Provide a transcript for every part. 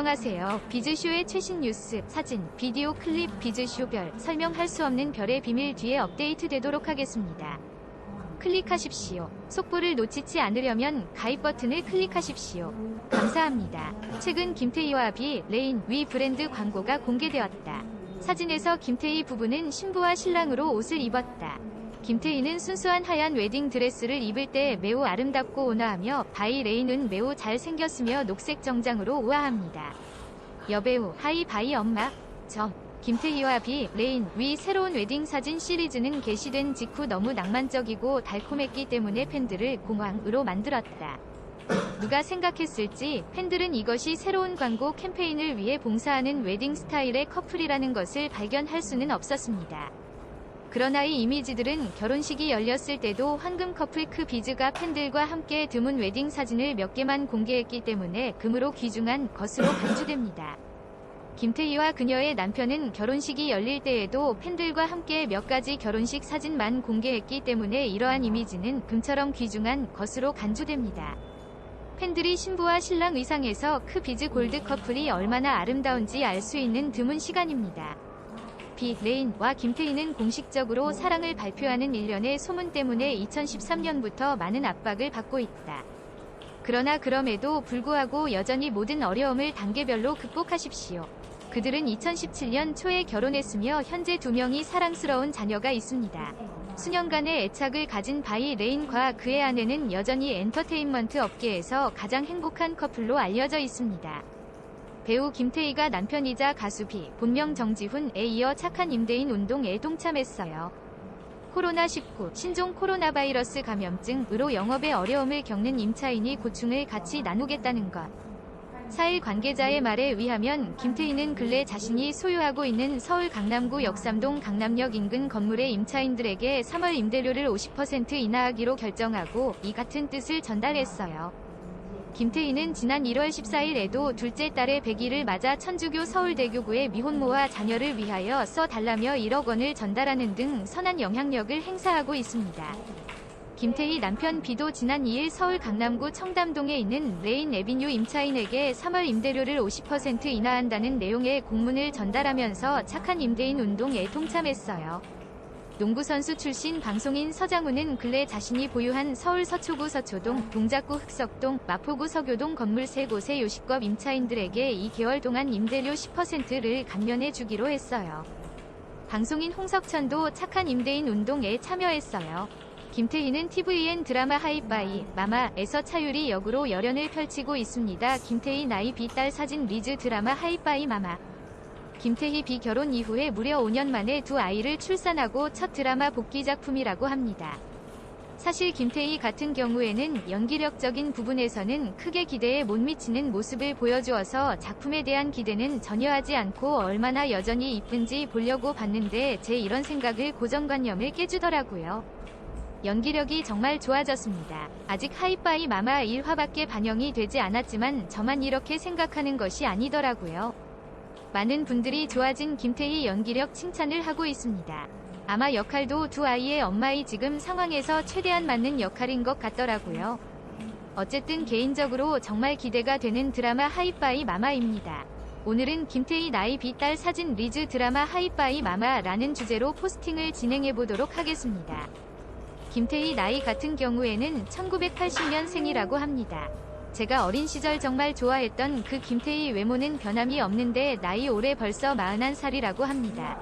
안녕하세요. 비즈쇼의 최신 뉴스, 사진, 비디오 클립 비즈쇼별 설명할 수 없는 별의 비밀 뒤에 업데이트 되도록 하겠습니다. 클릭하십시오. 속보를 놓치지 않으려면 가입 버튼을 클릭하십시오. 감사합니다. 최근 김태희와 비, 레인, 위 브랜드 광고가 공개되었다. 사진에서 김태희 부부는 신부와 신랑으로 옷을 입었다. 김태희는 순수한 하얀 웨딩 드레스를 입을 때 매우 아름답고 온화하며 바이 레인은 매우 잘생겼으며 녹색 정장으로 우아합니다. 여배우 하이 바이 엄마 김태희와 비, 레인, 위 새로운 웨딩 사진 시리즈는 게시된 직후 너무 낭만적이고 달콤했기 때문에 팬들을 공황으로 만들었다. 누가 생각했을지 팬들은 이것이 새로운 광고 캠페인을 위해 봉사하는 웨딩 스타일의 커플이라는 것을 발견할 수는 없었습니다. 그러나 이 이미지들은 결혼식이 열렸을 때도 황금 커플 크 비즈가 팬들과 함께 드문 웨딩 사진을 몇 개만 공개했기 때문에 금으로 귀중한 것으로 간주됩니다. 김태희와 그녀의 남편은 결혼식이 열릴 때에도 팬들과 함께 몇 가지 결혼식 사진만 공개했기 때문에 이러한 이미지는 금처럼 귀중한 것으로 간주됩니다. 팬들이 신부와 신랑 의상에서 크 비즈 골드 커플이 얼마나 아름다운지 알 수 있는 드문 시간입니다. 비, 레인과 김태희는 공식적으로 사랑을 발표하는 일련의 소문 때문에 2013년부터 많은 압박을 받고 있다. 그러나 그럼에도 불구하고 여전히 모든 어려움을 단계별로 극복하십시오. 그들은 2017년 초에 결혼했으며 현재 2명이 사랑스러운 자녀가 있습니다. 수년간의 애착을 가진 바이 레인과 그의 아내는 여전히 엔터테인먼트 업계에서 가장 행복한 커플로 알려져 있습니다. 배우 김태희가 남편이자 가수 비, 본명 정지훈에 이어 착한 임대인 운동에 동참했어요. 코로나19 신종 코로나 바이러스 감염증으로 영업에 어려움을 겪는 임차인이 고충을 같이 나누겠다는 것. 사일 관계자의 말에 의하면 김태희는 근래 자신이 소유하고 있는 서울 강남구 역삼동 강남역 인근 건물의 임차인들에게 3월 임대료를 50% 인하하기로 결정하고 이 같은 뜻을 전달했어요. 김태희는 지난 1월 14일에도 둘째 딸의 100일을 맞아 천주교 서울대교구의 미혼모와 자녀를 위하여 써달라며 1억 원을 전달하는 등 선한 영향력을 행사하고 있습니다. 김태희 남편 비도 지난 2일 서울 강남구 청담동에 있는 레인 에비뉴 임차인에게 3월 임대료를 50% 인하한다는 내용의 공문을 전달하면서 착한 임대인 운동에 동참했어요. 농구선수 출신 방송인 서장훈은 근래 자신이 보유한 서울 서초구 서초동, 동작구 흑석동, 마포구 서교동 건물 3곳의 요식업 임차인들에게 2개월 동안 임대료 10%를 감면해 주기로 했어요. 방송인 홍석천도 착한 임대인 운동에 참여했어요. 김태희는 tvN 드라마 하이바이 마마에서 차유리 역으로 열연을 펼치고 있습니다. 김태희 나이 비 딸 사진 리즈 드라마 하이바이 마마. 김태희 비 결혼 이후에 무려 5년 만에 2아이를 출산하고 첫 드라마 복귀 작품이라고 합니다. 사실 김태희 같은 경우에는 연기력적인 부분에서는 크게 기대에 못 미치는 모습을 보여주어서 작품에 대한 기대는 전혀 하지 않고 얼마나 여전히 이쁜지 보려고 봤는데 제 이런 생각을 고정관념을 깨주더라고요. 연기력이 정말 좋아졌습니다. 아직 하이파이 마마 1화밖에 반영이 되지 않았지만 저만 이렇게 생각하는 것이 아니더라고요. 많은 분들이 좋아진 김태희 연기력 칭찬을 하고 있습니다. 아마 역할도 2아이의 엄마의 지금 상황에서 최대한 맞는 역할인 것 같더라고요. 어쨌든 개인적으로 정말 기대가 되는 드라마 하이파이 마마입니다. 오늘은 김태희 나이 비 딸 사진 리즈 드라마 하이파이 마마라는 주제로 포스팅을 진행해보도록 하겠습니다. 김태희 나이 같은 경우에는 1980년생이라고 합니다. 제가 어린 시절 정말 좋아했던 그 김태희 외모는 변함이 없는데 나이 올해 벌써 41살이라고 합니다.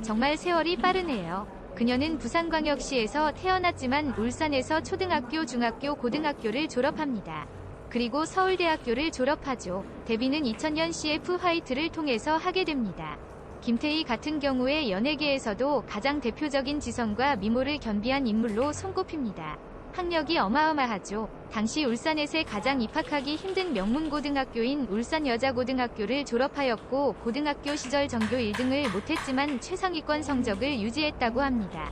정말 세월이 빠르네요. 그녀는 부산광역시에서 태어났지만 울산에서 초등학교, 중학교, 고등학교를 졸업합니다. 그리고 서울대학교를 졸업하죠. 데뷔는 2000년 CF 화이트를 통해서 하게 됩니다. 김태희 같은 경우에 연예계에서도 가장 대표적인 지성과 미모를 겸비한 인물로 손꼽힙니다. 학력이 어마어마하죠. 당시 울산에서 가장 입학하기 힘든 명문고등학교인 울산여자고등학교를 졸업하였고 고등학교 시절 전교 1등을 못했지만 최상위권 성적을 유지했다고 합니다.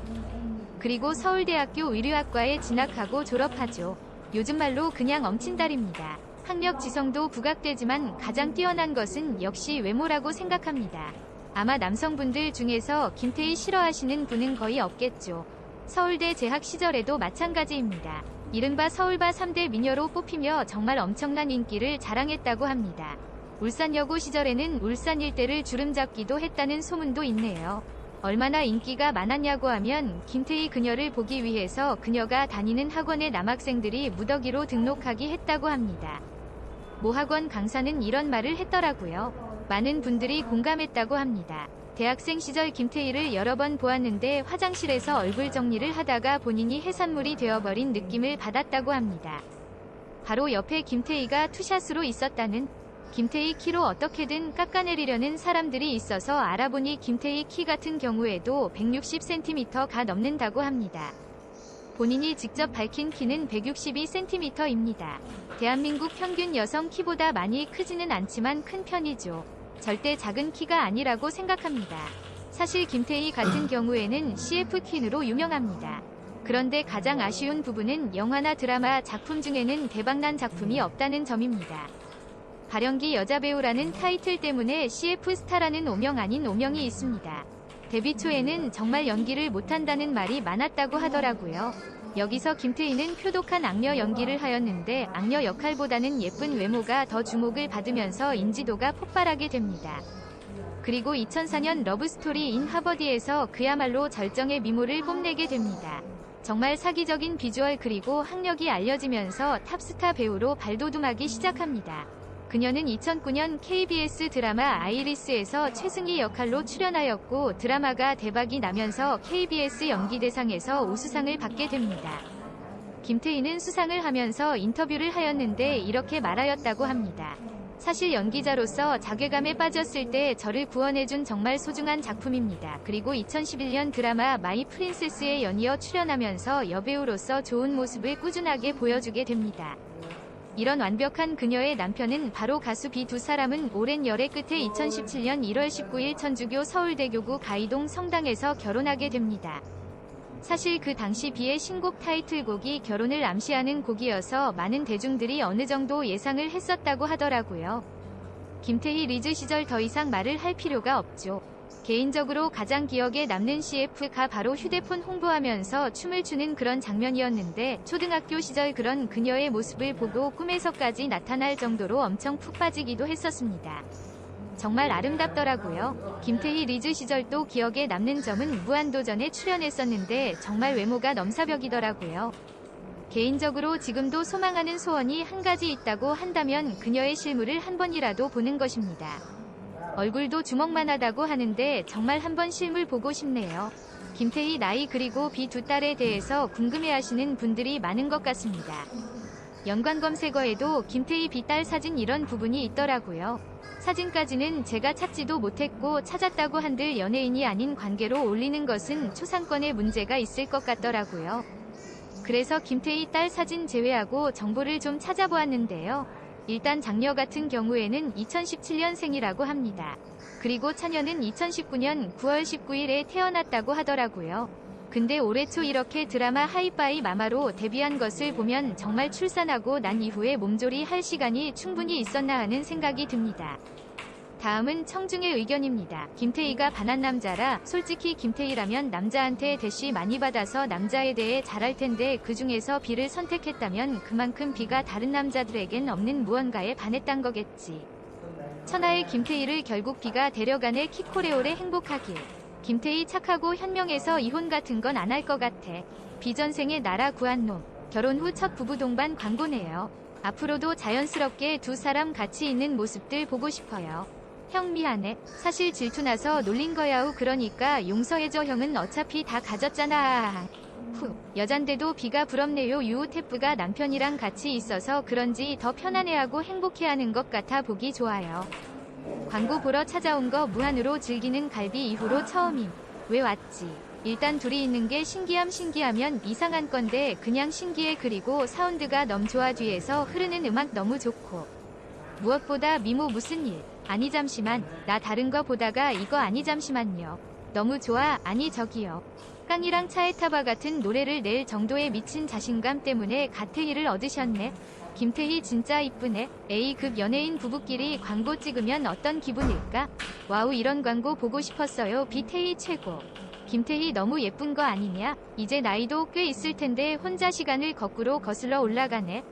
그리고 서울대학교 의류학과에 진학하고 졸업하죠. 요즘 말로 그냥 엄친딸입니다. 학력 지성도 부각되지만 가장 뛰어난 것은 역시 외모라고 생각합니다. 아마 남성분들 중에서 김태희 싫어하시는 분은 거의 없겠죠. 서울대 재학 시절에도 마찬가지입니다. 이른바 서울바 3대 미녀로 뽑히며 정말 엄청난 인기를 자랑했다고 합니다. 울산여고 시절에는 울산 일대를 주름잡기도 했다는 소문도 있네요. 얼마나 인기가 많았냐고 하면 김태희 그녀를 보기 위해서 그녀가 다니는 학원의 남학생들이 무더기로 등록하기 했다고 합니다. 모 학원 강사는 이런 말을 했더라고요. 많은 분들이 공감했다고 합니다. 대학생 시절 김태희를 여러 번 보았는데 화장실에서 얼굴 정리를 하다가 본인이 해산물이 되어버린 느낌을 받았다고 합니다. 바로 옆에 김태희가 투샷으로 있었다는. 김태희 키로 어떻게든 깎아내리려는 사람들이 있어서 알아보니 김태희 키 같은 경우에도 160cm가 넘는다고 합니다. 본인이 직접 밝힌 키는 162cm입니다. 대한민국 평균 여성 키보다 많이 크지는 않지만 큰 편이죠. 절대 작은 키가 아니라고 생각합니다. 사실 김태희 같은 경우에는 CF퀸으로 유명합니다. 그런데 가장 아쉬운 부분은 영화나 드라마 작품 중에는 대박난 작품이 없다는 점입니다. 발연기 여자배우라는 타이틀 때문에 CF 스타라는 오명 아닌 오명이 있습니다. 데뷔 초에는 정말 연기를 못한다는 말이 많았다고 하더라고요. 여기서 김태희는 표독한 악녀 연기를 하였는데 악녀 역할보다는 예쁜 외모가 더 주목을 받으면서 인지도가 폭발하게 됩니다. 그리고 2004년 러브스토리 인 하버디에서 그야말로 절정의 미모를 뽐내게 됩니다. 정말 사기적인 비주얼 그리고 학력이 알려지면서 탑스타 배우로 발돋움하기 시작합니다. 그녀는 2009년 KBS 드라마 아이리스에서 최승희 역할로 출연하였고 드라마가 대박이 나면서 KBS 연기대상에서 우수상을 받게 됩니다. 김태희는 수상을 하면서 인터뷰를 하였는데 이렇게 말하였다고 합니다. 사실 연기자로서 자괴감에 빠졌을 때 저를 구원해준 정말 소중한 작품입니다. 그리고 2011년 드라마 마이 프린세스에 연이어 출연하면서 여배우로서 좋은 모습을 꾸준하게 보여주게 됩니다. 이런 완벽한 그녀의 남편은 바로 가수 비. 두 사람은 오랜 열애 끝에 2017년 1월 19일 천주교 서울대교구 가이동 성당에서 결혼하게 됩니다. 사실 그 당시 비의 신곡 타이틀곡이 결혼을 암시하는 곡이어서 많은 대중들이 어느 정도 예상을 했었다고 하더라고요. 김태희 리즈 시절 더 이상 말을 할 필요가 없죠. 개인적으로 가장 기억에 남는 CF가 바로 휴대폰 홍보하면서 춤을 추는 그런 장면이었는데 초등학교 시절 그런 그녀의 모습을 보고 꿈에서까지 나타날 정도로 엄청 푹 빠지기도 했었습니다. 정말 아름답더라고요. 김태희 리즈 시절도 기억에 남는 점은 무한도전에 출연했었는데 정말 외모가 넘사벽이더라고요. 개인적으로 지금도 소망하는 소원이 한 가지 있다고 한다면 그녀의 실물을 한 번이라도 보는 것입니다. 얼굴도 주먹만하다고 하는데 정말 한번 실물 보고 싶네요. 김태희 나이 그리고 비 두 딸에 대해서 궁금해하시는 분들이 많은 것 같습니다. 연관 검색어에도 김태희 비 딸 사진 이런 부분이 있더라고요. 사진까지는 제가 찾지도 못했고 찾았다고 한들 연예인이 아닌 관계로 올리는 것은 초상권에 문제가 있을 것 같더라고요. 그래서 김태희 딸 사진 제외하고 정보를 좀 찾아보았는데요. 일단 장녀 같은 경우에는 2017년생이라고 합니다. 그리고 처녀는 2019년 9월 19일에 태어났다고 하더라고요. 근데 올해 초 이렇게 드라마 하이파이 마마로 데뷔한 것을 보면 정말 출산하고 난 이후에 몸조리 할 시간이 충분히 있었나 하는 생각이 듭니다. 다음은 청중의 의견입니다. 김태희가 반한 남자라 솔직히 김태희라면 남자한테 대시 많이 받아서 남자에 대해 잘할 텐데 그 중에서 비를 선택했다면 그만큼 비가 다른 남자들에겐 없는 무언가에 반했단 거겠지. 천하의 김태희를 결국 비가 데려가네. 키코레올의 행복하길. 김태희 착하고 현명해서 이혼 같은 건 안 할 것 같아. 비전생의 나라 구한 놈. 결혼 후 첫 부부 동반 광고네요. 앞으로도 자연스럽게 두 사람 같이 있는 모습들 보고 싶어요. 형 미안해. 사실 질투나서 놀린 거야우. 그러니까 용서해줘. 형은 어차피 다 가졌잖아. 후. 여잔데도 비가 부럽네요. 유우태프가 남편이랑 같이 있어서 그런지 더 편안해하고 행복해하는 것 같아 보기 좋아요. 광고 보러 찾아온 거 무한으로 즐기는 갈비 이후로 처음임. 왜 왔지? 일단 둘이 있는 게 신기하면 이상한 건데 그냥 신기해. 그리고 사운드가 너무 좋아. 뒤에서 흐르는 음악 너무 좋고. 무엇보다 미모 무슨 일? 아니 잠시만. 나 다른 거 보다가 이거 아니 잠시만요. 너무 좋아. 아니 저기요. 깡이랑 차에 타봐 같은 노래를 낼 정도의 미친 자신감 때문에 가태희를 얻으셨네. 김태희 진짜 이쁘네. A급 연예인 부부끼리 광고 찍으면 어떤 기분일까? 와우 이런 광고 보고 싶었어요. 비태희 최고. 김태희 너무 예쁜 거 아니냐? 이제 나이도 꽤 있을 텐데 혼자 시간을 거꾸로 거슬러 올라가네.